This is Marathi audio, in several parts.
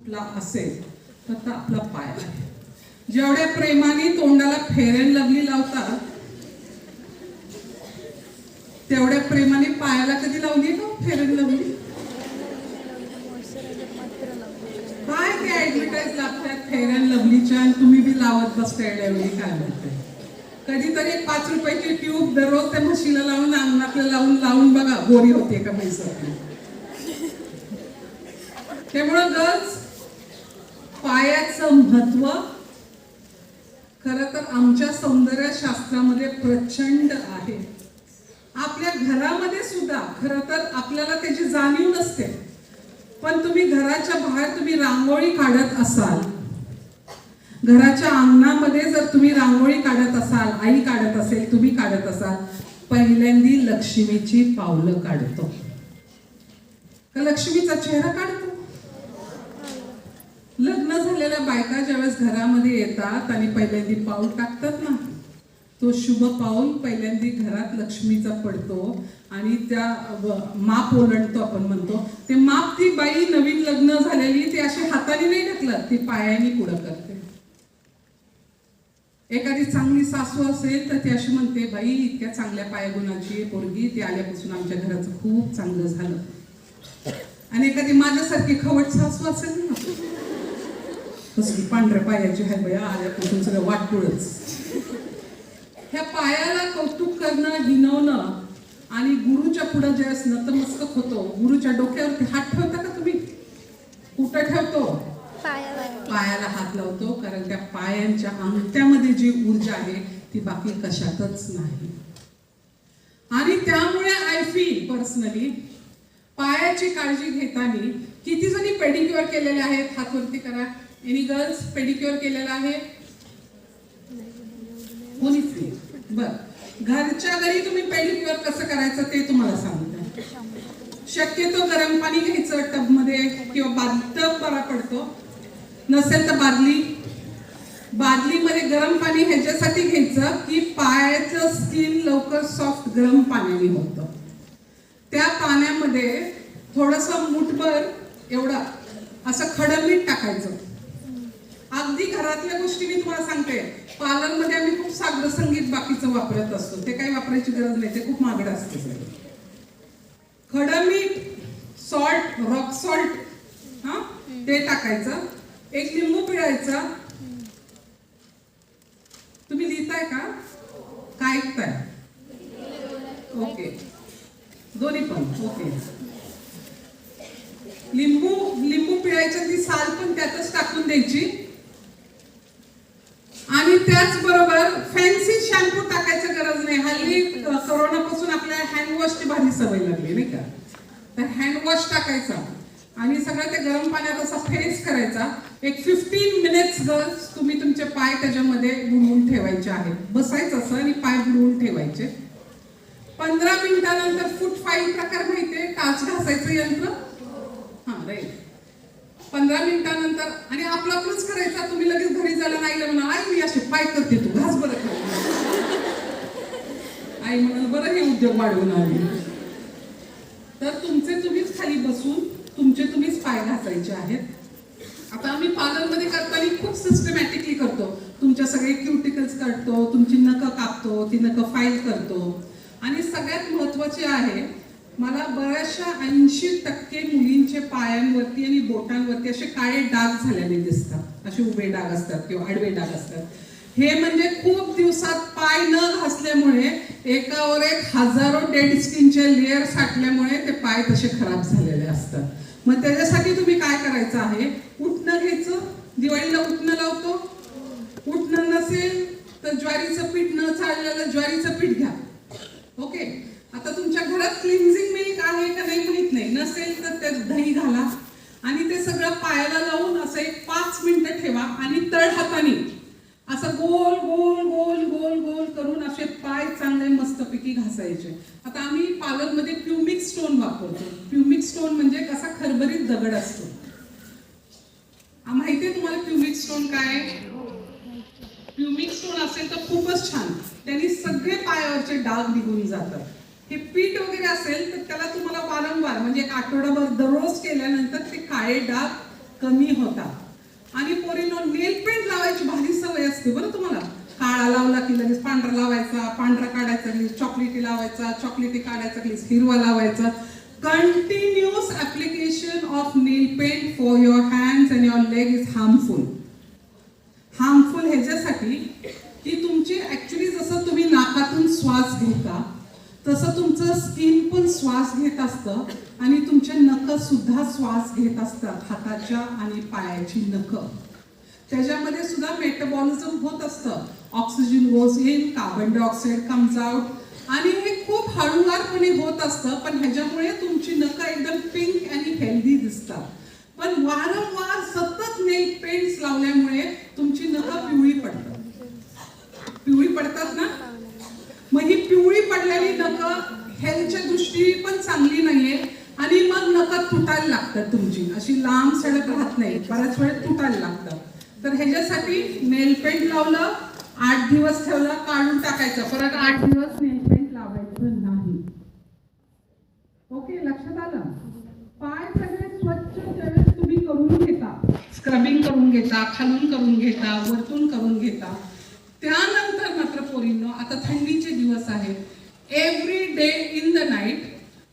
कुठला असेल तर आपला पाय आहे. जेवढ्या प्रेमाने तोंडाला फेअर अँड लवली लावतात तेवढ्या प्रेमाने पायाला कधी लावली का फेअर अँड लवली? काय ते ऍडव्हर्टाईज लागतात फेअर अँड लवलीच्या आणि तुम्ही बी लावत बसता एवढी काय म्हणते. कधीतरी एक 5 रुपयाची ट्यूब दररोज त्या म्हशीला लावून अंगणातलं लावून बघा गोरी होते का म्हैस. त्यामुळं गर्ल्स पायाचं महत्व खरं तर आमच्या सौंदर्य शास्त्रामध्ये प्रचंड आहे. आपल्या घरामध्ये सुद्धा खरं तर आपल्याला त्याची जाणीव नसते, पण तुम्ही घराच्या बाहेर तुम्ही रांगोळी काढत असाल, घराच्या अंगणामध्ये जर तुम्ही रांगोळी काढत असाल, आई काढत असेल, तुम्ही काढत असाल, पहिल्यांदी लक्ष्मीची पावलं काढतो का लक्ष्मीचा चेहरा काढतो. लग्न झालेल्या बायका ज्यावेळेस घरामध्ये येतात आणि पहिल्यांदी पाऊल टाकतात ना, तो शुभ पाऊल पहिल्यांदी घरात लक्ष्मीचा पडतो आणि त्या माप ओलांडतो आपण म्हणतो. ते माप ती बाई नवीन लग्न झालेली ती अशी हाताने नाही ढकलत, ती पायाने पुढं करते. एखादी चांगली सासू असेल तर ती अशी म्हणते, बाई इतक्या चांगल्या पायगुणाची पोरगी, ती आल्यापासून आमच्या घराचं खूप चांगलं झालं. आणि एखादी माझ्यासारखी खवट सासू असेल ना, कसली पांढऱ्या पायाची आहे बया, आल्यापासून सगळं वाटपुळच. ह्या पायाला कौतुक करणं, हिनवणं आणि गुरुच्या पुढे ज्यावेळेस नतमस्तक होतो, गुरुच्या डोक्यावरती हात ठेवता का तुम्ही? कुठं ठेवतो? पायाला हात लावतो, कारण त्या पायांच्या अंगठ्यामध्ये जी ऊर्जा आहे ती बाकी कशातच नाही. आणि त्यामुळे आय फील पर्सनली पायाची काळजी घेताना किती जणी पेडिक्युअर केलेले आहेत? हात वरती करा. एनी गर्ल्स पेडिक्युअर केलेला आहे? कोणीच नाही. बर, घरच्या घरी तुम्ही पेडिक्युअर कसं करायचं ते तुम्हाला सांगते. शक्यतो गरम पाणी घ्यायचं टब मध्ये किंवा टब बरा पडतो, नसेल तर बादलीमध्ये गरम पाणी ह्याच्यासाठी घ्यायचं की पायाचं स्किन लवकर सॉफ्ट गरम पाण्याने होतं. त्या पाण्यामध्ये थोडंसं मुठभर एवढं असं खडं मीठ टाकायचं. अगदी घरातल्या गोष्टी मी तुम्हाला सांगते, पार्लरमध्ये आम्ही खूप सागर संगीत बाकीचं वापरत असतो, ते काही वापरायची गरज नाही, ते खूप महागडं असतं. खडं मीठ, सॉल्ट, रॉक सॉल्ट, हा ते टाकायचं. एक लिंबू पिळायचा. तुम्ही लिहिताय का? काय ऐकताय? ओके, दोन्ही पण ओके. लिंबू पिळायचं, ती साल पण त्यातच टाकून द्यायची. आणि त्याचबरोबर फॅन्सी शॅम्पू टाकायची गरज नाही. हल्ली कोरोनापासून आपल्याला हँडवॉशची भारी सवय लागली नाही का, तर हँडवॉश टाकायचा आणि सगळं ते गरम पाण्यात असा फेस करायचा. एक 15 मिनिट्स गर्ल्स तुम्ही तुमचे पाय त्याच्यामध्ये बुडवून ठेवायचे आहेत. बसायचं असं आणि पाय बुडवून ठेवायचे. 15 मिनिटानंतर फूट फाईल प्रकार माहितीये, काच घासायचं यंत्र, हा राईट. 15 मिनिटानंतर आणि आपलंच करायचं. तुम्ही लगेच घरी जायला नाही म्हणा, आई मी असे पाय करते, तू घास बरं खाली. आई म्हणून बरं हे उद्योग वाढवून आले. तर तुमचे तुम्हीच खाली बसून तुमचे तुम्हीच पाय घासायचे आहेत. आता आम्ही पार्लरमध्ये करताना खूप सिस्टमॅटिकली करतो. तुमच्या सगळे क्युटिकल्स काढतो, तुमची नखं कापतो, ती नखं फाईल करतो. आणि सगळ्यात महत्वाचे आहे, मला बऱ्याचशा 80% मुलींचे पायांवरती आणि बोटांवरती असे काळे डाग झालेले दिसतात. असे उभे डाग असतात किंवा आडवे डाग असतात. हे म्हणजे खूप दिवसात पाय न घासल्यामुळे एकावर एक हजारो डेड स्किनचे लेअर साठल्यामुळे ते पाय तसे खराब झालेले असतात. मग त्याच्यासाठी तुम्ही काय करायचं आहे, उटणं घ्यायचं. दिवाळीला उटणं लावतो. उटणं नसेल तर ज्वारीचं पीठ, न चाललेलं ज्वारीचं पीठ घ्या. ओके. आता तुमच्या घरात क्लिन्झिंग मिल्क आहे का नाही माहित नाही, नसेल तर त्यात दही घाला आणि ते सगळं पायाला लावून असं एक 5 मिनिटं ठेवा आणि तळ हाताने असं गोल गोल गोल गोल गोल करून असे पाय चांगले मस्तपैकी घासायचे. आता आम्ही पार्लरमध्ये प्युमिक स्टोन वापरतो. प्युमिक स्टोन म्हणजे कसा खरबरीत दगड असतो. माहितीये तुम्हाला प्युमिक स्टोन काय? प्युमिक स्टोन असेल तर खूपच छान, त्यांनी सगळे पायावरचे डाग निघून जातात. हे पीठ वगैरे असेल तर त्याला तुम्हाला वारंवार म्हणजे एक आठवडाभर दररोज केल्यानंतर ते काळे डाग कमी होतात. आणि पोरींनो, नेल पेंट लावायची भारी सवय असते बरं तुम्हाला. काळा लावला की लगेच पांढरा लावायचा, पांढरा काढायचा की चॉकलेटी लावायचा, चॉकलेटी काढायचा की हिरवा लावायचा. Continuous application of nail paint for your hands and your leg is harmful. Harmful ह्याच्यासाठी की तुमची ऍक्च्युली जसं तुम्ही नाकातून श्वास घेता तसं तुमचं स्किन पण श्वास घेत असतं आणि तुमचे नख सुद्धा श्वास घेत असतात, हाताच्या आणि पायाची नख. त्याच्यामध्ये सुद्धा मेटाबॉलिझम होत असतं. Oxygen goes in, carbon dioxide comes out आणि हे खूप हळूवारपणे होत असतं. पण ह्याच्यामुळे तुमची नख एकदम पिंक आणि हेल्दी दिसतात. पण वारंवार सतत नेल पेंट्स लावल्यामुळे तुमची नख पिवळी पडतात. पिवळी पडतात ना. मग ही पिवळी पडलेली नख हेल्थच्या दृष्टीने पण चांगली नाहीये आणि मग नख तुटायला लागतात. तुमची अशी लांब सडक राहत नाही, बऱ्याच वेळ तुटायला लागतात. तर ह्याच्यासाठी नेल पेंट लावलं, 8 दिवस ठेवलं, काढून टाकायचं, परत 8 दिवस नेल पेंट लावायचं नाही. ओके, लक्षात आलं. पाय सगळे स्वच्छ ज्यावेळेस तुम्ही करून घेता, स्क्रबिंग करून घेता, खालून करून घेता, वरतून करून घेता, त्यानंतर मात्र पोरींनो, आता थंडीचे दिवस आहेत, every day in the night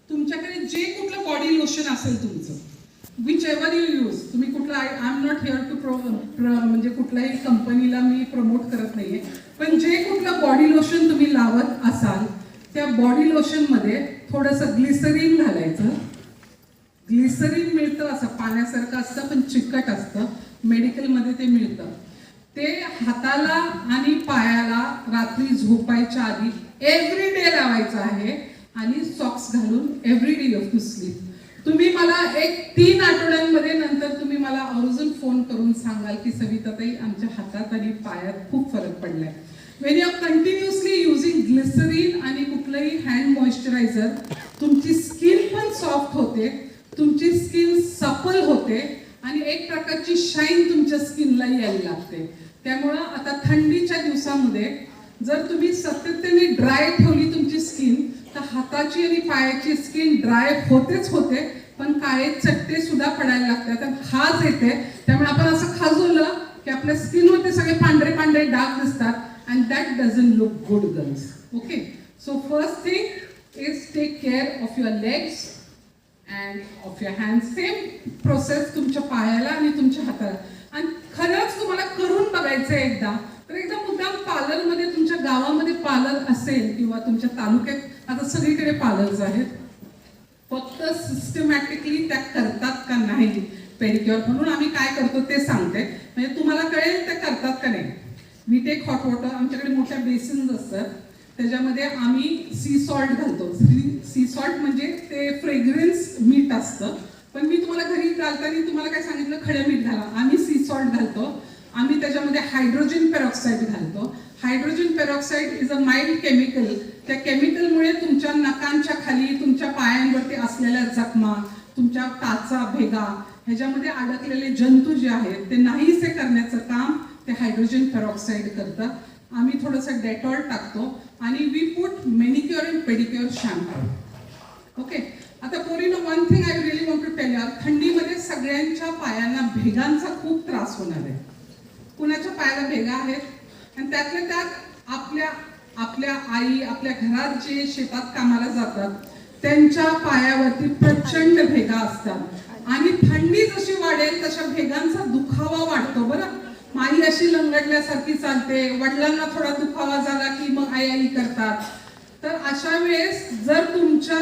तुमच्याकडे जे कुठलं बॉडी लोशन असेल तुमचं, विच एव्हर यू यूज, तुम्ही कुठलं, I am not here to म्हणजे कुठल्याही कंपनीला मी प्रमोट करत नाहीये, पण जे कुठलं बॉडी लोशन तुम्ही लावत असाल त्या बॉडी लोशन मध्ये थोडंसं ग्लिसरीन घालायचं. ग्लिसरीन मिळतं, असं पाण्यासारखं असतं पण चिकट असतं, मेडिकलमध्ये ते मिळतं. ते हाताला आणि पायाला रात्री झोपायच्या आधी एव्हरी डे लावायचं आहे आणि सॉक्स घालून every day you have to sleep. तुम्ही मला एक 3 आठवड्यांमध्ये नंतर तुम्ही मला आवर्जून फोन करून सांगाल की सविताताई, आमच्या हातात आणि पायात खूप फरक पडलाय. When you are continuously using glycerine आणि कुठलंही हँड मॉइश्चरायझर, तुमची स्किन पण सॉफ्ट होते, तुमची स्किन सपल होते आणि एक प्रकारची शाईन तुमच्या स्किनला यायला लागते. त्यामुळं आता थंडीच्या दिवसामध्ये जर तुम्ही सातत्याने ड्राय ठेवली तुमची स्किन, तर हाताची आणि पायाची स्किन ड्राय होतेच होते, पण काळे चट्टे सुद्धा पडायला लागतात, खाज येते. त्यामुळे आपण असं खाजवलं की आपल्या स्किनवर ते सगळे पांढरे पांढरे डाग दिसतात, and that doesn't look good girls. Okay, so first thing is take care of your legs and of your hand. Same process तुमच्या पायाला आणि तुमच्या हाताला. आणि खरंच तुम्हाला करून बघायचं एकदा, तर एकदा मुद्दाम पार्लरमध्ये, तुमच्या गावामध्ये पार्लर असेल किंवा तुमच्या तालुक्यात, आता सगळीकडे पार्लर्स आहेत, फक्त सिस्टमॅटिकली त्या करतात का नाही पेडिक्युअर, म्हणून आम्ही काय करतो ते सांगते, म्हणजे तुम्हाला कळेल ते करतात का नाही. वी टेक हॉट वॉटर, आमच्याकडे मोठ्या बेसिन्स असतात, त्याच्यामध्ये आम्ही सी सॉल्ट घालतो. सी सॉल्ट म्हणजे ते फ्रेग्रन्स मीठ असतं, पण मी तुम्हाला घरी घालताना तुम्हाला काय सांगितलं, खडे मीठ घाला. आम्ही सी सॉल्ट घालतो. आम्ही त्याच्यामध्ये हायड्रोजन पेरॉक्साईड घालतो. Hydrogen peroxide is a mild chemical. त्या केमिकलमुळे तुमच्या नखांच्या खाली, तुमच्या पायांवरती असलेल्या जखमा, तुमच्या टाचा, भेगा, ह्याच्यामध्ये अडकलेले जंतू जे आहेत ते नाहीसे करण्याचं काम ते हायड्रोजन पेरॉक्साईड करतं. आम्ही थोडंसं डेटॉल टाकतो आणि we put manicure and pedicure shampoo. Okay, आता पोरीनो, one thing I really want to tell you, थंडीमध्ये सगळ्यांच्या पायांना भेगांचा खूप त्रास होणार आहे. कुणाच्या पायाला भेगा आहेत, आणि त्यातल्या त्यात आपल्या आई, आपल्या घरात जे शेतात कामाला जातात त्यांच्या पायावरती प्रचंड भेगा असतात. आणि थंडी जशी वाढेल तशा भेगांचा दुखावा वाढतो. बरं, माई अशी लंगडल्यासारखी चालते, वडिलांना थोडा दुखावा झाला की मग आई आई करतात. तर अशा वेळेस जर तुमच्या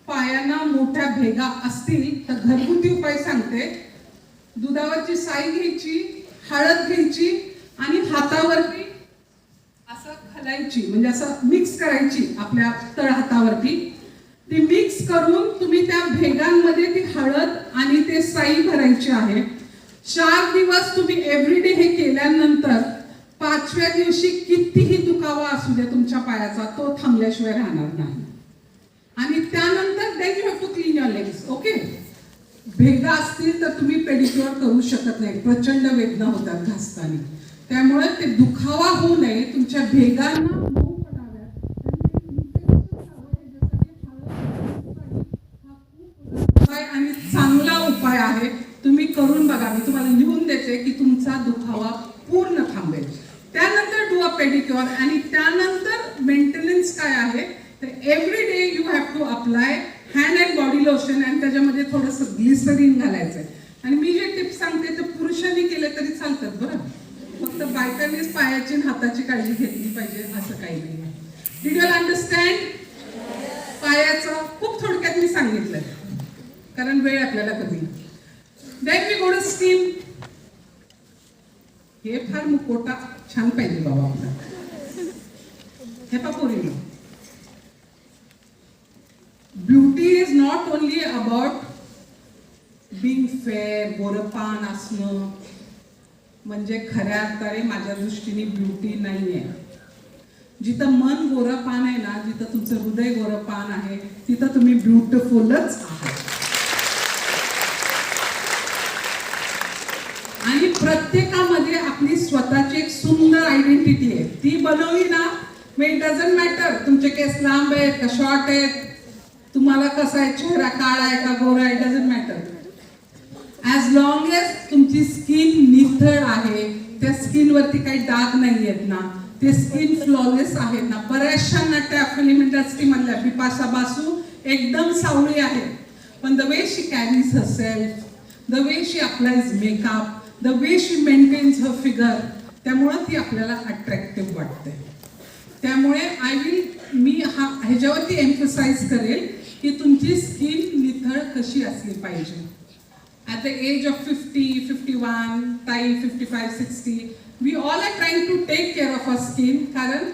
पायांना मोठ्या भेगा असतील तर घरगुती उपाय सांगते. दुधावरची साई घ्यायची, हळद घ्यायची आणि हातावरती असं घालायची, म्हणजे असं मिक्स करायची आपल्या तळ हातावरती. ती मिक्स करून तुम्ही त्या भेगांमध्ये ती हळद आणि ते साई भरायची आहे. 4 दिवस तुम्ही एव्हरीडे हे केल्यानंतर 5व्या दिवशी कितीही दुखावा असू द्या तुमच्या पायाचा, तो थांबल्याशिवाय राहणार नाही. आणि त्यानंतर then you have to clean your legs. Okay, भेगा असतील तर तुम्ही पेडिक्युअर करू शकत नाही, प्रचंड वेदना होतात घासताना. त्यामुळे ते दुखावा होऊ नये, तुमच्या भेगांना मऊ पडाव्यात, आणि चांगला उपाय आहे, तुम्ही करून बघा. मी तुम्हाला लिहून देते की तुमचा दुखावा पूर्ण थांबेल. त्यानंतर डू अ पेडिक्युअर आणि त्यानंतर मेंटेनन्स काय आहे तर every day you have to apply hand and body lotion आणि त्याच्यामध्ये थोडंसं ग्लिसरीन घालायचंय. आणि मी जे टिप्स सांगते ते पुरुषांनी केले तरी चालतात बरं, फक्त बायकांनीच पायाची आणि हाताची काळजी घेतली पाहिजे असं काही नाही. Did you understand? पायाचं खूप थोडक्यात मी सांगितलंय कारण वेळ आपल्याला कमी. Then we go to skin. हे फार मुकोटा छान पाहिजे बाबा आपला. हे पापोरी beauty is not only about being fair. गोरपान असणं म्हणजे खऱ्या अर्थाने माझ्या दृष्टीने ब्युटी नाहीये. जिथं मन गोरपान आहे ना, जिथं तुमचं हृदय गोरपान आहे तिथं तुम्ही ब्युटिफुलच आहात. आणि प्रत्येकामध्ये आपली स्वतःची एक सुंदर आयडेंटिटी आहे. ती बनवली ना मग इट डझंट मॅटर तुमचे केस लांब आहेत का शॉर्ट आहेत, तुम्हाला कसा आहे, चेहरा काळा आहे का गोरा आहे, doesn't matter. As long as तुमची स्किन निथळ आहे, त्या स्किनवरती काही डाग नाही आहेत ना, ते स्किन फ्लॉलेस आहेत ना. बऱ्याचशा नाट्य फिल्म इंडस्ट्री मधल्या बिपाशा बासू एकदम सावळी आहे, पण the way she carries herself, the way she applies makeup, the way she maintains her figure, त्यामुळे ती आपल्याला अट्रॅक्टिव्ह वाटते. त्यामुळे मी ह्याच्यावरती एम्फसाइज करेल की तुमची स्किन निथळ कशी असली पाहिजे. At the age of 50, 51, 55, 60, we all are trying to take care of our skin. कारण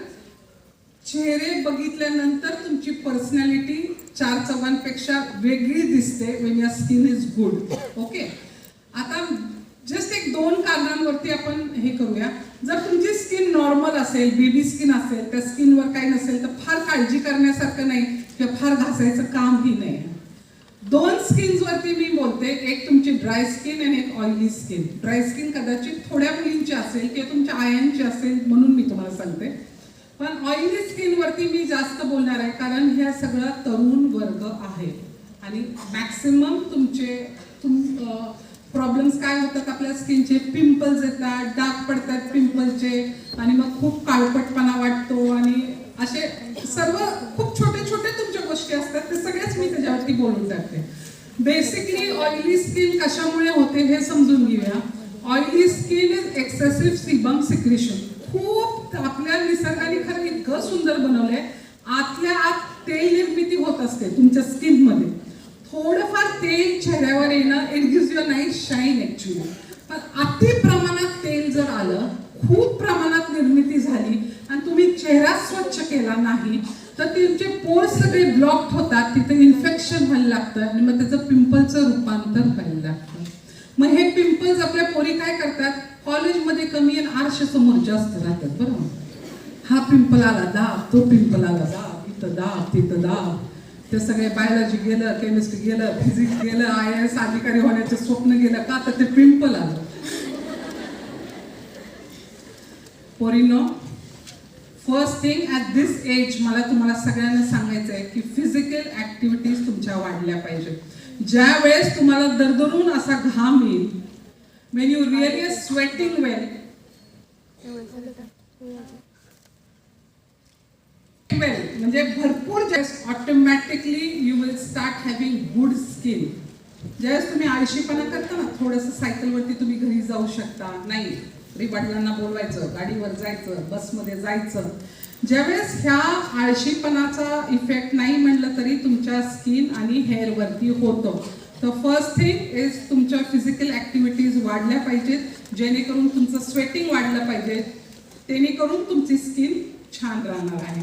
चेहरे बघितल्यानंतर तुमची पर्सनॅलिटी 4 चौघांपेक्षा वेगळी दिसते when your skin is good. Okay, आता जस्ट एक 2 कारणांवरती आपण हे करूया. जर तुमची स्किन नॉर्मल असेल, बेबी स्किन असेल, त्या स्किनवर काही नसेल तर फार काळजी करण्यासारखं नाही किंवा फार घासायचं कामही नाही. 2 स्किन्स वरती मी बोलते, एक तुमची ड्राय स्किन आणि एक ऑइली स्किन. ड्राय स्किन कदाचित थोड्या मुलींची असेल किंवा तुमच्या आयांची असेल म्हणून मी तुम्हाला सांगते, पण ऑइली स्किन वरती मी जास्त बोलणार आहे कारण ह्या सगळा तरुण वर्ग आहे आणि मॅक्सिमम तुमचे प्रॉब्लेम्स काय होतात आपल्या स्किनचे, पिंपल्स येतात, डाग पडतात पिंपलचे आणि मग खूप काळपटपणा वाटतो आणि असे सर्व खूप छोटे छोटे तुमच्या गोष्टी असतात, ते सगळ्याच मी त्याच्यावरती बोलून टाकते. बेसिकली ऑइली स्किन कशामुळे होते हे समजून घेऊया. Oily skin is excessive sebum secretion. खूप आपल्या निसर्गाने खरं इतकं सुंदर बनवलंय, आतल्या आत तेल निर्मिती होत असते तुमच्या स्किन मध्ये. थोडंफार तेल चेहऱ्यावर येणं it gives you a nice shine actually, पण अति प्रमाणात तेल जर आलं, खूप प्रमाणात निर्मिती झाली आणि तुम्ही चेहरा स्वच्छ केला नाही तर तुमचे पोर्स सगळे ब्लॉक होतात, तिथे इन्फेक्शन व्हायला लागतं आणि मग त्याचं पिंपलचं रूपांतर व्हायला लागतं. मग हे पिंपल्स आपल्या पोरी काय करतात, कॉलेजमध्ये कमी आणि आरशासमोर जास्त राहतात. बरोबर, हा पिंपल आला दाब, तो पिंपल आला दाब, इथं दाब, तिथं दाब. ते सगळे बायोलॉजी गेलं, केमिस्ट्री गेलं, फिजिक्स गेलं, IAS अधिकारी होण्याचं स्वप्न गेलं का तर ते पिंपल आलं. पोरीनो, first thing at this age मला तुम्हाला सगळ्यांना सांगायचं आहे की फिजिकल ऍक्टिव्हिटीज तुमच्या वाढल्या पाहिजेत. ज्या वेळेस तुम्हाला दरदरून असा घाम येईल, when you really are sweating well, म्हणजे भरपूर automatically you will start having good skin. ज्यावेळेस तुम्ही आळशीपणा करता ना, थोडंसं सायकलवरती तुम्ही घरी जाऊ शकता, नाही वडिलांना बोलवायचं, गाडीवर जायचं, बसमध्ये जायचं. ज्यावेळेस ह्या आळशीपणाचा इफेक्ट नाही म्हणलं तरी तुमच्या स्किन आणि हेअरवरती होतो. तर फर्स्ट थिंग इज तुमच्या फिजिकल ऍक्टिव्हिटीज वाढल्या पाहिजेत, जेणेकरून तुमचं स्वेटिंग वाढलं पाहिजे, जेणेकरून तुमची स्किन छान राहणार आहे.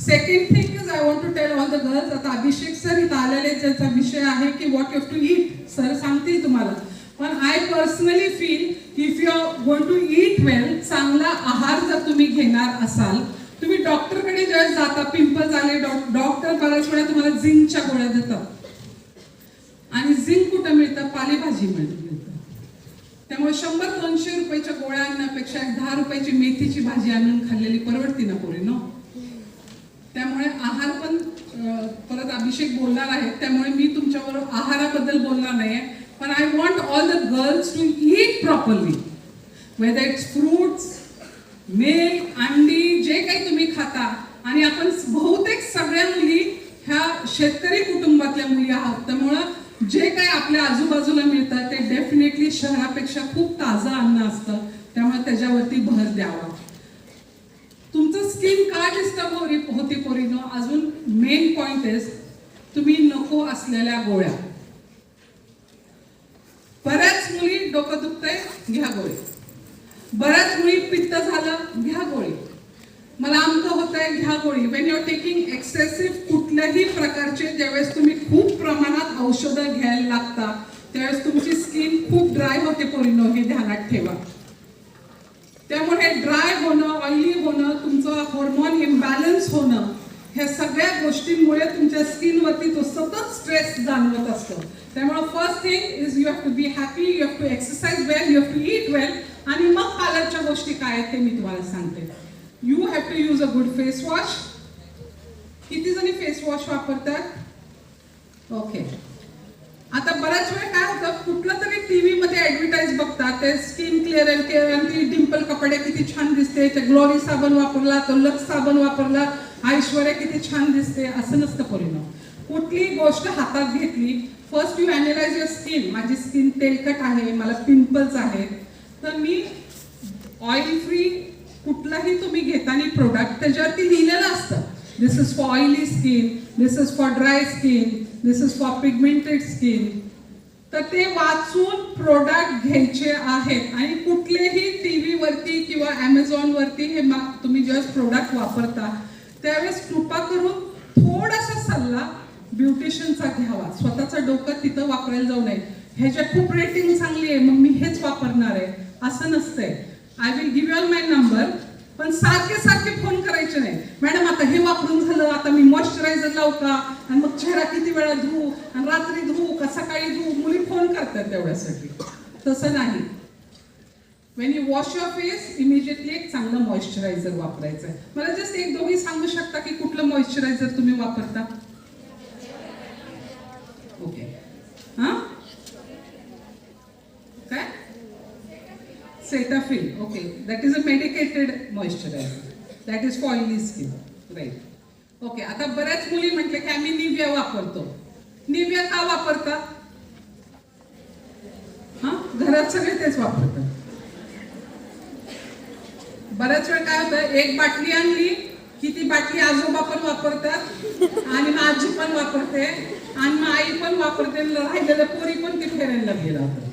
Second thing is I want to tell all the girls, आता अभिषेक सर इथं आलेले ज्याचा विषय आहे की what you have to eat, sir सांगतील तुम्हाला, पण I personally feel if you are going to eat well, चांगला आहार जर तुम्ही घेणार असाल, तुम्ही डॉक्टरकडे ज्यावेळेस जाता, पिंपल्स आले, डॉक्टर बऱ्याच वेळा तुम्हाला झिंकच्या गोळ्या देतात आणि झिंक कुठं मिळतं, पालेभाजी मिळतं. त्यामुळे 100-200 रुपयाच्या गोळ्या आणण्यापेक्षा 10 रुपयाची मेथीची भाजी आणून खाल्लेली परवडती ना पोरीनो. त्यामुळे आहार पण परत अभिषेक बोलणार आहे, त्यामुळे मी तुमच्याबरोबर आहाराबद्दल बोलणार नाहीये, पण I want all the girls to eat properly, whether it's fruits, milk, अंडी, जे काही तुम्ही खाता. आणि आपण बहुतेक सगळ्या मुली ह्या शेतकरी कुटुंबातल्या मुली आहात, त्यामुळं जे काही आपल्या आजूबाजूला मिळतं ते डेफिनेटली शहरापेक्षा खूप ताजं अन्न असतं, त्यामुळे त्याच्यावरती भर द्यावा. तुमचं स्किन का डिस्टर्ब होती पोरीनो, अजून मेन पॉइंट इज तुम्ही नको असलेल्या गोळ्या. बऱ्याच मुली डोकं दुखतंय, घ्या गोळी. बऱ्याच मुली पित्त झालं, घ्या गोळी. मला आमकं होतंय, घ्या गोळी. When you are taking excessive कुठल्याही प्रकारचे, ज्यावेळेस तुम्ही खूप प्रमाणात औषधं घ्यायला लागता त्यावेळेस तुमची स्किन खूप ड्राय होते पोरीनो, हे ध्यानात ठेवा. त्यामुळे ड्राय होणं, ऑइली होणं, तुमचं हार्मोन इम्बॅलन्स होणं, ह्या सगळ्या गोष्टींमुळे तुमच्या स्किनवरती तो सतत स्ट्रेस जाणवत असतो. त्यामुळे first thing is you have to be happy, you have to exercise well, you have to eat well. आणि मग पार्लरच्या गोष्टी काय आहेत ते मी तुम्हाला सांगते. You have to use a good face wash. किती जणी फेस वॉश वापरतात? ओके. आता बऱ्याच वेळ काय होतं, कुठलं तरी टीव्ही मध्ये ऍडव्हर्टाईज बघतात, ते स्किन क्लिअर अँड केअर आणि ती डिंपल कपडे किती छान दिसते, ते ग्लोरी साबण वापरला, तो लक्स साबण वापरला, ऐश्वर्या किती छान दिसते. असं नसतं पोरीनो. कुठली गोष्ट हातात घेतली, first you analyse your skin. माझी स्किन तेलकट आहे, मला पिंपल्स आहेत, तर मी ऑइल फ्री कुठलाही तुम्ही घेताना प्रोडक्ट त्याच्यावरती लिहिलेलं असतं, this is for oily skin, this is for dry skin, this is for pigmented skin. तर ते वाचून प्रोडक्ट घ्यायचे आहेत. आणि कुठलेही टीव्ही वरती किंवा अमेझॉन वरती हे तुम्ही जेव्हा प्रोडक्ट वापरता त्यावेळेस कृपा करून थोडासा सल्ला ब्युटिशियनचा घ्यावा. स्वतःचं डोकं तिथं वापरायला जाऊ नये. ह्याच्या खूप रेटिंग चांगली आहे मग मी हेच वापरणार आहे, असं नसतंय. I will give you my number, पण सारखे सारखे फोन करायचे नाही. मॅडम आता हे वापरून झालं, आता मी मॉइश्चरायझर लावू का, आणि मग चेहरा किती वेळा धुवू, आणि रात्री धुवू का सकाळी धुवू. मुली फोन करतात तेवढ्यासाठी. तसं नाही. Wien you wash your face, immediately एक चांगलं मॉइश्चरायझर वापरायचं आहे. मला जस्ट एक दोघी सांगू शकता की कुठलं मॉइश्चरायझर तुम्ही वापरता? ओके. हां काय? Cetaphil. Okay, that is a medicated moisturizer. That is for oily skin. Right. Okay, आता बऱ्याच मुली म्हटले की आम्ही निव्हिया वापरतो. निव्हिया का वापरतात? हा, घरात सगळे तेच वापरतात. बऱ्याच वेळ काय होतं, एक बाटली आणली की ती बाटली आजोबा पण वापरतात, आणि मग आजी पण वापरते, आणि मग आई पण वापरते, राहिलेलं पोरी पण ती फेरायला लागलेलं होतं.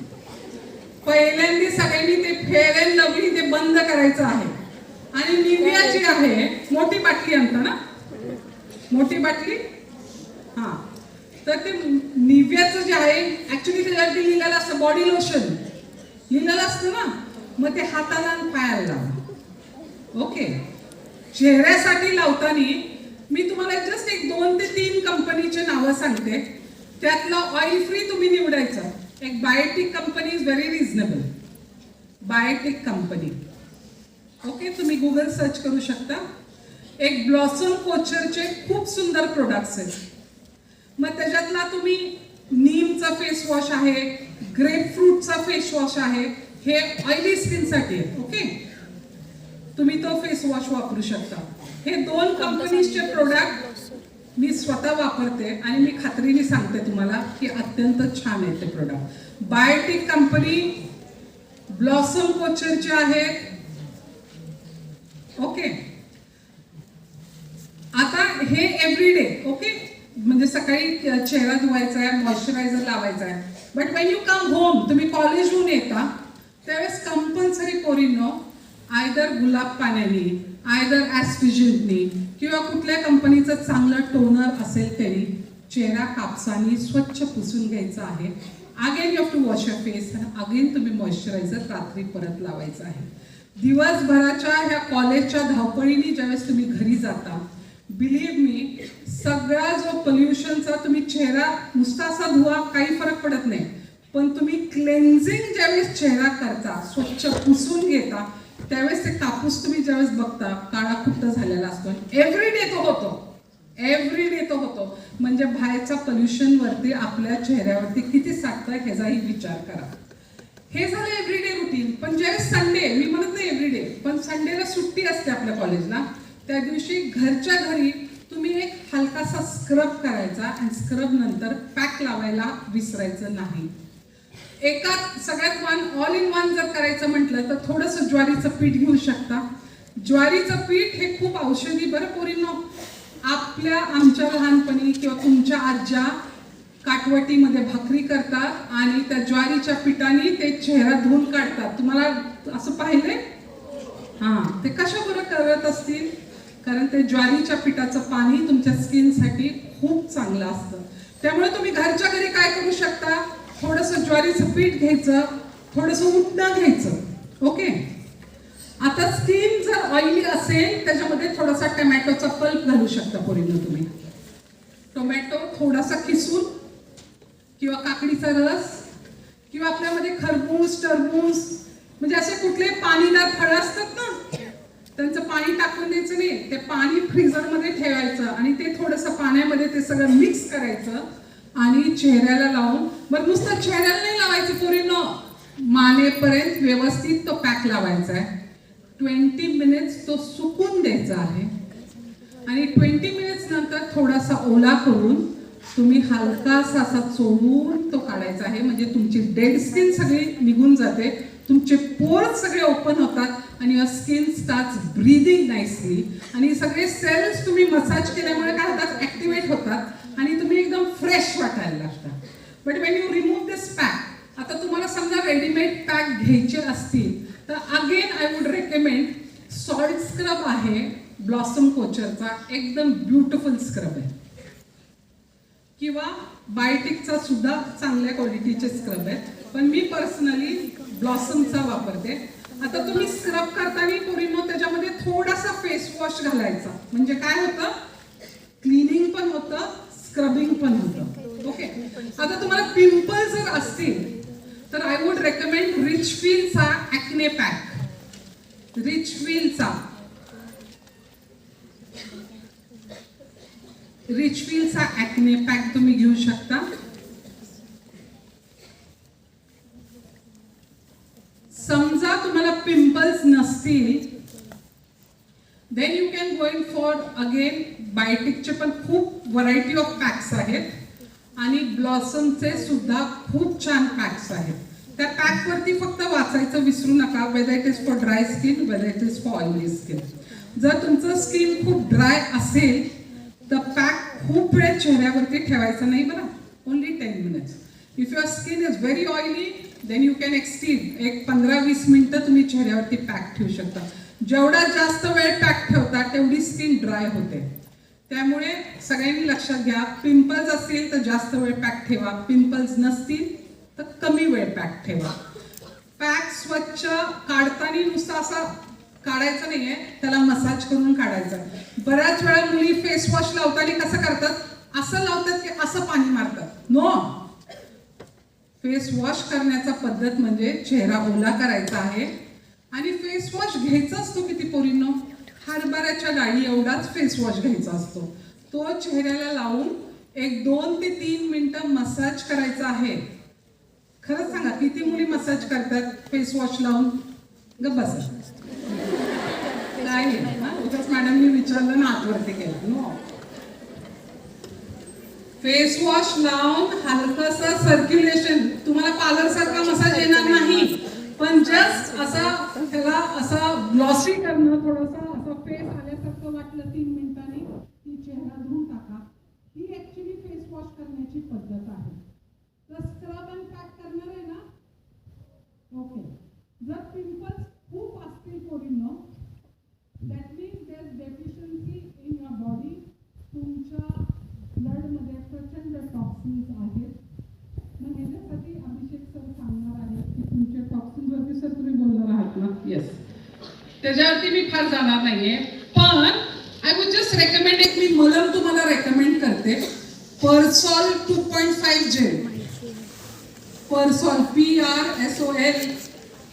पहिल्यांदा सगळ्यांनी ते फेअर अँड लवली ते बंद करायचं आहे. आणि निव्हिया जी आहे, मोठी बाटली आणता ना, मोठी बाटली, हा, तर ते निव्हियाचं जे आहे ऍक्च्युली त्याच्यावरती लिहिलेलं असतं बॉडी लोशन लिहिलेलं असतं ना, मग ते हाताला आणि पायाला लावा. ओके. चेहऱ्यासाठी लावताना मी तुम्हाला जस्ट एक 2 ते 3 कंपनीचे नावं सांगते. त्यातलं ऑइल फ्री तुम्ही निवडायचं. एक Biotique company is very reasonable. Biotique company, okay, तुम्ही गुगल सर्च करू शकता. एक ब्लॉसम कोचरचे खूप सुंदर प्रोडक्ट्स आहेत. मग त्याच्यातला तुम्ही नीमचा फेस वॉश आहे, ग्रेपफ्रूटचा फेस वॉश आहे, हे ऑइली स्किनसाठी आहे. ओके, तुम्ही तो फेस वॉश वापरू शकता. हे 2 कंपनीजचे प्रोडक्ट मी स्वतः वापरते आणि मी खात्रीने सांगते तुम्हाला की अत्यंत छान आहे ते प्रोडक्ट. बायोटिक कंपनी, ब्लॉसम कोचरचे आहेत. ओके. आता हे एव्हरीडे, ओके, म्हणजे सकाळी चेहरा धुवायचा आहे, मॉइश्चरायझर लावायचा आहे. But Wien you come home, तुम्ही कॉलेजहून येता त्यावेळेस कंपल्सरी पोरींनो आयदर गुलाब पाण्याने, आयदर ॲस्ट्रिजंटनी, किंवा कुठल्या कंपनीचं चांगलं टोनर असेल तरी चेहरा कापसाने स्वच्छ पुसून घ्यायचा आहे. Again you have to wash your face, आणि अगेन तुम्ही मॉइश्चरायझर रात्री परत लावायचं आहे. दिवसभराच्या ह्या कॉलेजच्या धावपळीने ज्यावेळेस तुम्ही घरी जाता, बिलीव्ह मी, सगळा जो पोल्युशनचा तुम्ही चेहरा नुसता असा धुवा काही फरक पडत नाही, पण तुम्ही क्लेन्झिंग ज्यावेळेस चेहरा करता, स्वच्छ पुसून घेता, त्यावेळेस ते कापूस तुम्ही ज्यावेळेस बघता काळा कुट्ट झालेला असतो. एव्हरीडे तो होतो. एव्हरी डे तो होतो. म्हणजे बाहेरच्या पोल्युशन वरती आपल्या चेहऱ्यावरती किती साठतंय ह्याचाही विचार करा. हे झालं एव्हरीडे रुटीन. पण ज्यावेळेस संडे, मी म्हणत नाही एव्हरीडे, पण संडेला सुट्टी असते आपल्या कॉलेजला, त्या दिवशी घरच्या घरी तुम्ही एक हलकासा स्क्रब करायचा आणि स्क्रब नंतर पॅक लावायला विसरायचं नाही. एका सगळ्यात ऑल इन वन जर करायचं म्हटलं तर थोडंसं ज्वारीचं पीठ घेऊ शकता. ज्वारीचं पीठ हे खूप औषधी बरं पोरींनो. आमच्या लहानपणी किंवा तुमच्या आज्या काटवटीमध्ये भाकरी करतात आणि त्या ज्वारीच्या पिठाने ते चेहरा धुवून काढतात. तुम्हाला असं पाहिलंय? हा, ते कशा बरं करत असतील? कारण ते ज्वारीच्या पिठाचं पाणी तुमच्या स्किनसाठी खूप चांगलं असतं. त्यामुळे तुम्ही घरच्या घरी काय करू शकता, थोडंसं ज्वारीचं पीठ घ्यायचं, थोडंसं उटणं घ्यायचं. ओके. आता स्किन जर ऑइली असेल त्याच्यामध्ये थोडासा टोमॅटोचा पल्प घालू शकता पोरींनो तुम्ही. टोमॅटो थोडासा किसून किंवा काकडीचा रस किंवा आपल्यामध्ये खरबूज, टरबूज म्हणजे असे कुठले पाणीदार फळं असतात ना, त्यांचं पाणी टाकून द्यायचं नाही. ते पाणी फ्रीझरमध्ये ठेवायचं आणि ते थोडंसं पाण्यामध्ये ते सगळं मिक्स करायचं आणि चेहऱ्याला लावून, बरं नुसतं चेहऱ्याला नाही लावायचं पोरींनो, मानेपर्यंत व्यवस्थित तो पॅक लावायचा आहे. 20 मिनिट्स तो सुकून द्यायचा आहे आणि 20 मिनिट्स नंतर थोडासा ओला करून तुम्ही हलकासा असा चोळून तो काढायचा आहे. म्हणजे तुमची डेड स्किन सगळी निघून जाते, तुमचे पोर्स सगळे ओपन होतात आणि your skin starts breathing nicely आणि सगळे सेल्स तुम्ही मसाज केल्यामुळे काय होतात, ऍक्टिव्हेट होतात आणि तुम्ही एकदम फ्रेश वाटायला लागता. But Wien you remove this pack, आता तुम्हाला समजा रेडीमेड पॅक घ्यायचे असतील तर again I would recommend salt scrub आहे ब्लॉसम कोचरचा, एकदम ब्युटिफुल स्क्रब आहे. किंवा बायोटिकचा सुद्धा चांगल्या क्वालिटीचे स्क्रब आहे, पण मी पर्सनली ब्लॉसमचा वापरते. आता तुम्ही स्क्रब करताना पोरींनो त्याच्यामध्ये थोडासा फेस वॉश घालायचा, म्हणजे काय होतं, क्लिनिंग पण होतं, स्क्रबिंग पण होतं. ओके. आता तुम्हाला पिंपल जर असतील तर आय वुड रेकमेंड रिचफिलचा ॲक्ने पॅक. रिचफिलचा ॲक्ने पॅक तुम्ही घेऊ शकता. समजा तुम्हाला पिंपल्स नसतील then you can go in for again बायोटिकचे पण खूप व्हरायटी ऑफ पॅक्स आहेत आणि ब्लॉसमचे सुद्धा खूप छान पॅक्स आहेत. त्या पॅक वरती फक्त वाचायचं विसरू नका, whether it is for dry skin, whether it is for oily skin. जर तुमचं स्किन खूप ड्राय असेल तर पॅक खूप वेळ चेहऱ्यावरती ठेवायचं नाही बरं, only 10 minutes. If your skin is very oily then you can extend, एक 15-20 मिनिटं तुम्ही चेहऱ्यावरती पॅक ठेवू शकता. जेवढा जास्त वेळ पॅक ठेवता तेवढी स्किन ड्राय होते. त्यामुळे सगळ्यांनी लक्षात घ्या, पिंपल्स असतील तर जास्त वेळ पॅक ठेवा, पिंपल्स नसतील तर कमी वेळ पॅक ठेवा. पॅक स्वच्छ काढताना नुसता असा काढायचा नाहीये, त्याला मसाज करून काढायचा. बऱ्याच वेळा मुली फेस वॉश लावताना कसं करतात, असं लावतात की असं पाणी मारतात. नो, फेस वॉश करण्याचा पद्धत म्हणजे चेहरा ओला करायचा आहे आणि फेस वॉश घ्यायचा असतो किती पोरींनो, हरभऱ्याच्या डाळी एवढाच फेस वॉश घ्यायचा असतो. तो चेहऱ्याला लावून एक 2 ते 3 मिनिटं मसाज करायचा आहे. खरंच सांगा किती मुली मसाज करतात फेस वॉश लावून? गप्प बसा. काय उगाच मॅडमनी विचारलं ना आतवरती केलं. नो, फेस वॉश लावून हलकसा सर्क्युलेशन, तुम्हाला पार्लर सारखा मसाज येणार नाही, पण जस्ट असा त्याला असा ग्लॉसी करणं, थोडासा असं फेस आल्यासारखं वाटलं 3 मिनिटांनी की चेहरा धुवून टाका. ही ऍक्च्युली फेस वॉश करण्याची पद्धत आहे. तर स्क्रब अँड पॅक करणार आहे ना. ओके. जर पिंपल्स खूप असतील पोरींनो, that means there is deficiency in your body. तुमच्या ब्लडमध्ये प्रचंड टॉक्सिन्स आहेत. मग याच्यासाठी अभिषेक सर सांगणार आहेत की तुमच्या टॉक्सिन्सवरती सर तुम्ही बोलणार आहात ना. येस, त्याच्यावरती मी फार जाणार नाहीये, पण आय वुड जस्ट रेकमेंड, एक मी मलम तुम्हाला रेकमेंड करते, पर्सॉल 2.5 जेल. पर्सॉल PRSOL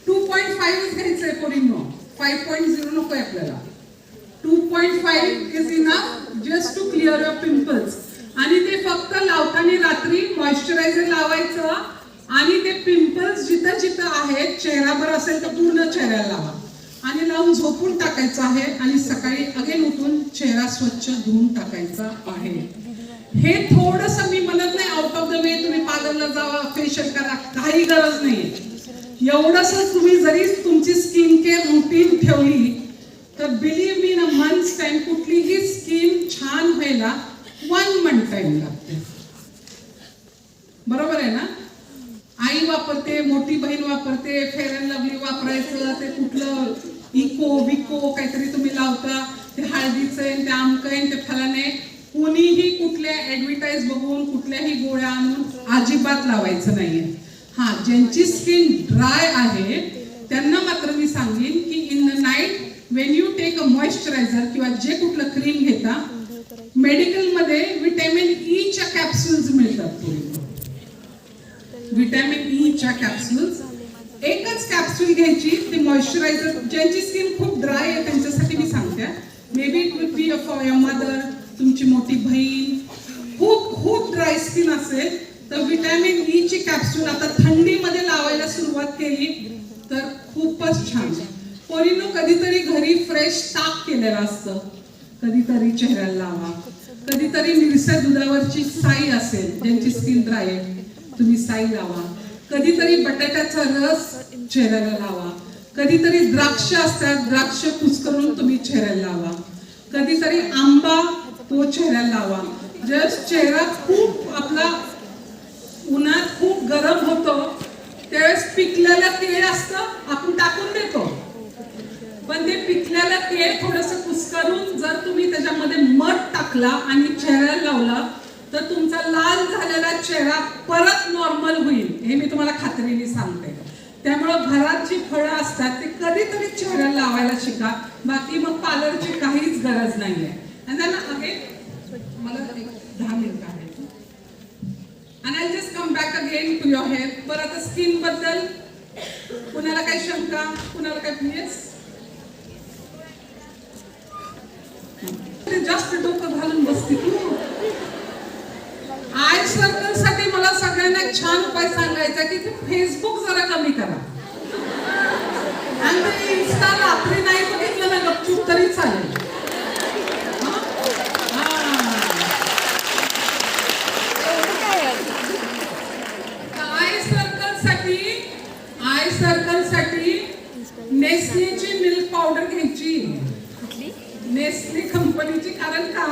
2.5 घ्यायचंय पोरींनो, 5.0 नको आपल्याला. 2.5 is enough. Just to clear your pimples. आणि ते फक्त लावताना रात्री मॉइश्चरायझर लावायचं आणि ते पिंपल्स जिथं जिथं आहेत चेहराभर असेल तर पूर्ण चेहऱ्याला लावा आणि लावून झोपून टाकायचं आहे आणि सकाळी अगेन उठून चेहरा स्वच्छ धुवून टाकायचा आहे. हे थोडंसं मी म्हणत नाही आउट ऑफ द वे तुम्ही पार्लरला जावा फेशियल करा, काही गरज नाही. एवढंच तुम्ही जरी तुमची स्किन केअर रुटीन ठेवली तर believe me in a months time कुठलीही स्किन छान व्हायला 1 मंथ टाइम लागते. बरोबर आहे ना? आई वापरते, मोठी बहीण वापरते, फेअर अँड लवली वापरायचं, ते कुठलं इको विको काहीतरी तुम्ही लावता, ते हळदीचं आहे, ते आमकं आहे, ते फलाने. कुणीही कुठल्या ऍडव्हर्टाईज बघून कुठल्याही गोळ्या आणून अजिबात लावायचं नाहीये. हा, ज्यांची स्किन ड्राय आहे त्यांना मात्र मी सांगेन की in the night when you take a moisturiser किंवा जे कुठलं क्रीम घेता, मेडिकलमध्ये व्हिटॅमिन ई च्या कॅप्सूल्स मिळतात. व्हिटॅमिन ई च्या कॅप्सूल्स एकच कॅप्सूल घ्यायची. ती मॉइश्चरायझर ज्यांची स्किन खूप ड्राय आहे त्यांच्यासाठी मी सांगते. May be it would be for your mother, तुमची मोठी बहीण, खूप ड्राय स्किन असेल तर व्हिटॅमिन ई ची कॅप्सूल आता थंडीमध्ये लावायला सुरुवात केली तर खूपच छान. पोरींनो, कधीतरी घरी फ्रेश ताक केलेलं असतं, कधीतरी चेहऱ्याला लावा. कधीतरी निरस्या दुधावरची साई असेल, ज्यांची स्किन ड्राय आहे तुम्ही साई लावा. कधीतरी बटाट्याचा रस चेहऱ्याला लावा. कधीतरी द्राक्ष असतात, द्राक्ष कुस्करून तुम्ही चेहऱ्याला लावा. कधीतरी आंबा, तो चेहऱ्याला लावा. जर चेहरा खूप आपला उन्हात खूप गरम होतो त्यावेळेस पिकलेलं केळ असतं आपण टाकून देतो, पण ते पिकलेलं केळ थोडंसं कुस्करून जर तुम्ही त्याच्यामध्ये मध टाकला आणि चेहऱ्याला लावला तर तुमचा लाल झालेला चेहरा परत नॉर्मल होईल. हे मी तुम्हाला खात्रीने सांगते. त्यामुळं घरात जी फळं असतात ते कधीतरी चेहऱ्याला लावायला शिका. बाकी मग पार्लरची काहीच गरज नाहीये. आणि अगेन मला 10 मिनिटं आहेत. And I'll just come back again to your hair. बरं, आता स्किन बद्दल कुणाला काही शंका, कुणाला काही प्लीज? जास्त डोकं घालून बसते तू. आय सर्कल साठी मला सगळ्यांना एक छान उपाय सांगायचा की ते फेसबुक जरा कमी करा आणि ते इन्स्टा रात्री नाही बघितलं ना गपचूप तरी चालेल. आय सर्कल साठी नेस्लेची मिल्क पावडर घ्यायची, नेस्ले कंपनीची. कारण का,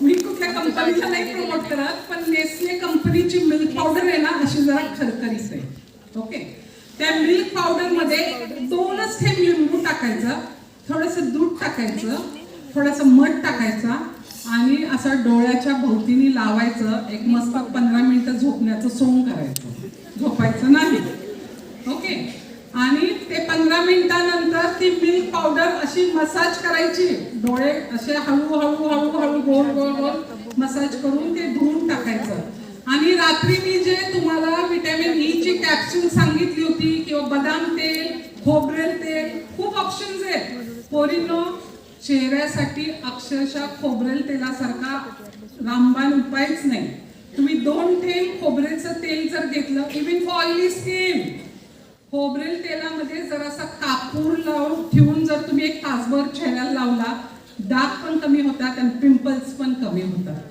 मी कुठल्या कंपनीला नाही प्रमोट करत, पण नेस्ले कंपनीची मिल्क पावडर आहे ना अशी जरा खरखरीत आहे. ओके, त्या मिल्क पावडर मध्ये 2च थेंब लिंबू टाकायचं, थोडंसं दूध टाकायचं, थोडंसं मध टाकायचा आणि असं डोळ्याच्या भोवतीने लावायचं. एक मस्त 15 मिनिटं झोपण्याचं सोंग करायचं, झोपायचं नाही. ओके, आणि ते 15 मिनिटानंतर ती मिल्क पावडर अशी मसाज करायची. डोळे असे हळूहळू गोल गोल गोल मसाज करून ते धुवून टाकायचं. आणि रात्री मी जे तुम्हाला व्हिटॅमिन ई ची कॅप्सूल सांगितली होती किंवा बदाम तेल, खोबरेल तेल, खूप ऑप्शन्स आहेत. पोरींनो, चेहऱ्यासाठी अक्षरशः खोबरेल तेलासारखा रामबाण उपायच नाही. तुम्ही 2 थेंब खोबरेलचं तेल जर घेतलं, इव्हन फॉर ऑइली स्किन, खोबरेल तेलामध्ये जरासा कापूर लावून ठेवून जर तुम्ही 1 तासभर चेहऱ्याला लावला, डाग पण कमी होतात आणि पिंपल्स पण कमी होतात.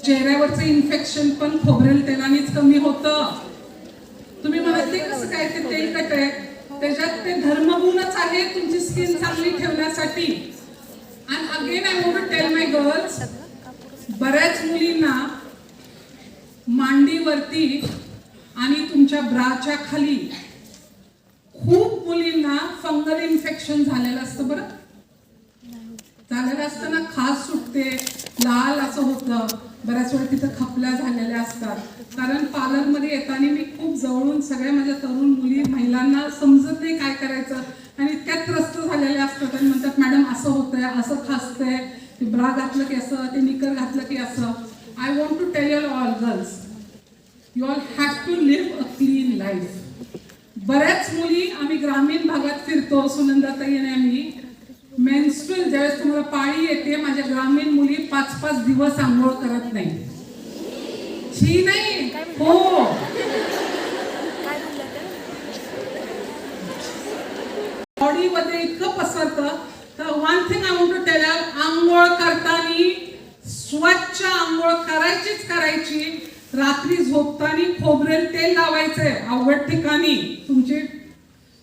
चेहऱ्यावरचं इन्फेक्शन पण खोबरेल तेलानेच कमी होतं. तुम्ही म्हणत ते कसं काय, ते तेलकट आहे, त्याच्यात ते धर्मगुणच आहे तुमची स्किन चांगली ठेवण्यासाठी. आणि again I want to tell my girls, बऱ्याच मुलींना मांडीवरती आणि तुमच्या ब्राच्या खाली खूप मुलींना फंगल इन्फेक्शन झालेलं असतं. बरं, झालेलं असतं ना, खास सुटते, लाल असं होतं, बऱ्याच वेळा तिथं खपल्या झालेल्या असतात. कारण पार्लरमध्ये येताना मी खूप जवळून सगळ्या माझ्या तरुण मुली महिलांना समजत नाही काय करायचं आणि इतक्यात त्रस्त झालेल्या असतात आणि म्हणतात मॅडम असं होतंय, असं खासतंय, ते ब्रा घातलं की असं, ते निकर घातलं की असं. I want to tell you all girls, you all have to live a clean life. बऱ्याच मुली, आम्ही ग्रामीण भागात फिरतो, सुनंदाताई आणि आम्ही, मेन्स्ट्रुअल ज्यावेळेस तुम्हाला पाळी येते, माझ्या ग्रामीण मुली 5-5 दिवस आंघोळ करत नाही. छी नाही हो. बॉडी मध्ये इतकं पसरतं. तर one thing I want to tell you, आंघोळ करताना स्वच्छ आंघोळ करायचीच करायची. रात्री झोपताना खोबरेल तेल लावायचंय अवघड ठिकाणी, तुमची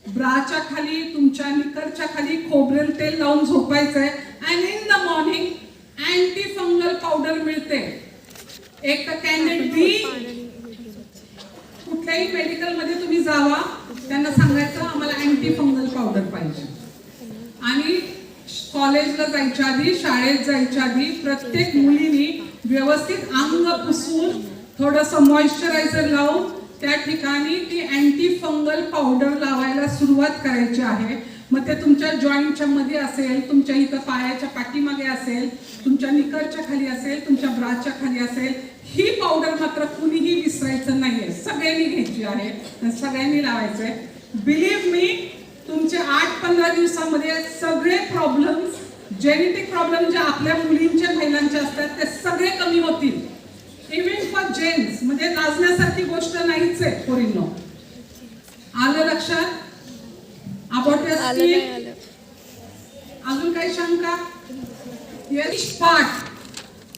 ब्राच्या खाली, तुमच्या निकरच्या खाली खोबरेल तेल लावून झोपायचंय. And in the morning anti fungal powder मिळते. एक तर कॅन्डिड बी, कुठल्याही मेडिकल मध्ये तुम्ही जावा, त्यांना सांगायचं आम्हाला अँटी फंगल पावडर पाहिजे. आणि कॉलेजला जायच्या आधी, शाळेत जायच्या आधी प्रत्येक मुलीने व्यवस्थित अंग पुसून थोडंसं मॉइश्चरायझर लावून त्या ठिकाणी ती अँटी फंगल पावडर लावायला सुरुवात करायची आहे. मग ते तुमच्या जॉईंटच्या मध्ये असेल, तुमच्या इथं पायाच्या पाठीमागे असेल, तुमच्या निकरच्या खाली असेल, तुमच्या ब्राच्या खाली असेल. ही पावडर मात्र कुणीही विसरायचं नाहीये, सगळ्यांनी घ्यायची आहे, सगळ्यांनी लावायचंय. बिलीव्ह मी, तुमचे 8-15 दिवसामध्ये सगळे प्रॉब्लेम्स, जेनेटिक प्रॉब्लेम जे आपल्या मुलींच्या महिलांचे असतात ते सगळे कमी होतील. इव्हन फॉर जेंट्स, म्हणजे लाजण्यासारखी गोष्ट नाहीच आहे पोरींनो. आलं लक्षात? अबाउट योर स्किन अजून काही शंका? येस,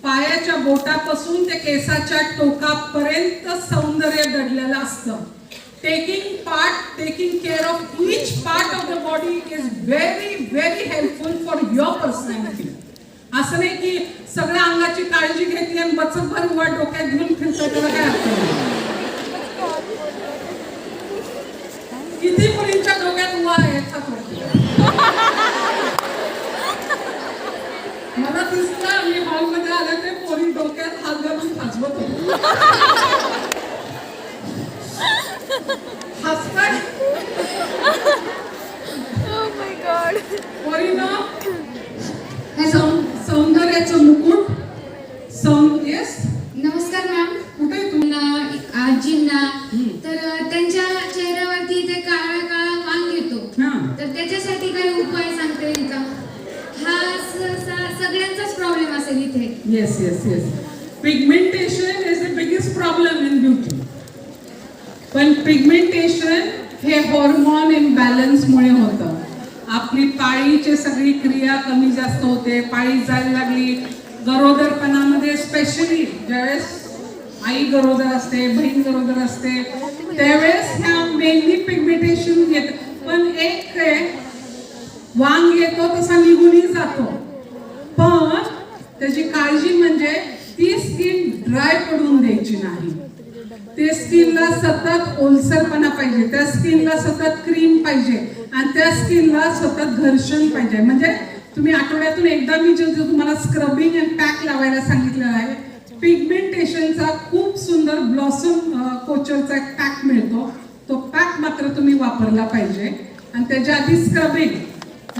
पायाच्या बोटापासून ते केसाच्या टोकापर्यंत सौंदर्य दडलेलं असतं. taking care of each part of the body is very helpful for your personality. असं नाही की सगळ्या अंगाची काळजी घेतली आणि बचतभर वर डोक्यात घेऊन फिरतोय, त्याला काय अर्थ नाही. किती मुलींच्या डोक्यात उवा आहे मला दिसलं. मी हॉलमध्ये आले ते पोरी डोक्यात हात घालून खाजवत होते. हसताय पोरीनं सौंदर्याचं मुकुट. येस, नमस्कार मॅम. कुठे तुम्ही आजींना तर त्यांच्या चेहऱ्यावरती ते काळा काळा वांग येतो, तर त्याच्यासाठी काही उपाय सांगता येईल का? हा सगळ्यांचाच प्रॉब्लेम असेल इथे. Yes yes yes, pigmentation is the biggest problem in beauty. पण पिगमेंटेशन हे हॉर्मोन इम्बॅलन्स मुळे होतं. आपली पाळीची सगळी क्रिया कमी जास्त होते. पाळी जायला लागली, गरोदरपणामध्ये स्पेशली ज्यावेळेस आई गरोदर असते, बहीण गरोदर असते, त्यावेळेस ह्या मेनली पिगमेंटेशन येत. पण एक वांग येतो तसा निघूनही जातो. पण त्याची काळजी म्हणजे ती स्किन ड्राय पडून द्यायची नाही. ते स्किनला सतत ओलसरपणा पाहिजे, त्या स्किनला सतत क्रीम पाहिजे, आणि त्या स्किनला सतत घर्षण पाहिजे. म्हणजे तुम्ही आठवड्यातून एकदा मी जो तुम्हाला स्क्रबिंग अँड पॅक लावायला सांगितलेला आहे, पिगमेंटेशनचा खूप सुंदर ब्लॉसम कोचरचा एक पॅक मिळतो. तो पॅक मात्र तुम्ही वापरला पाहिजे. आणि त्याच्या आधी स्क्रबिंग,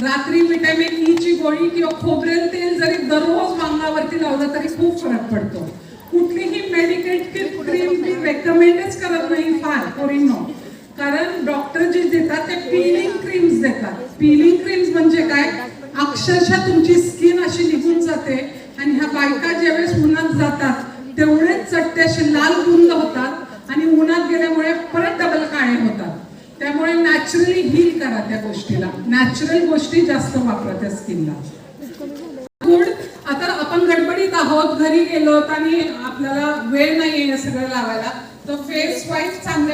रात्री व्हिटॅमिन ई ची गोळी किंवा खोबरेल तेल जरी दररोज वांगावरती लावलं तरी खूप फरक पडतो. कुठलीही मेडिकेटेड क्रीम मी रेकमेंडच करत नाही फार पोरींनो, कारण डॉक्टर जे देतात ते पीलिंग क्रीम्स देतात. पीलिंग क्रीम्स म्हणजे काय, अक्षरशः तुमची स्किन अशी निघून जाते. आणि ह्या बायका ज्यावेळेस उन्हात जातात तेवढेच चट्टे असे लाल गुंद होतात आणि उन्हात गेल्यामुळे परत डबल काळे होतात. त्यामुळे नॅचरली हील करा त्या गोष्टीला, नॅचरल गोष्टी जास्त वापरा त्या स्किनला. गुड. आता आपण गडबडीत आहोत, घरी गेलो आणि आपल्याला वेळ नाहीये हे सगळं लावायला, तर फेस वाईज चांगल्या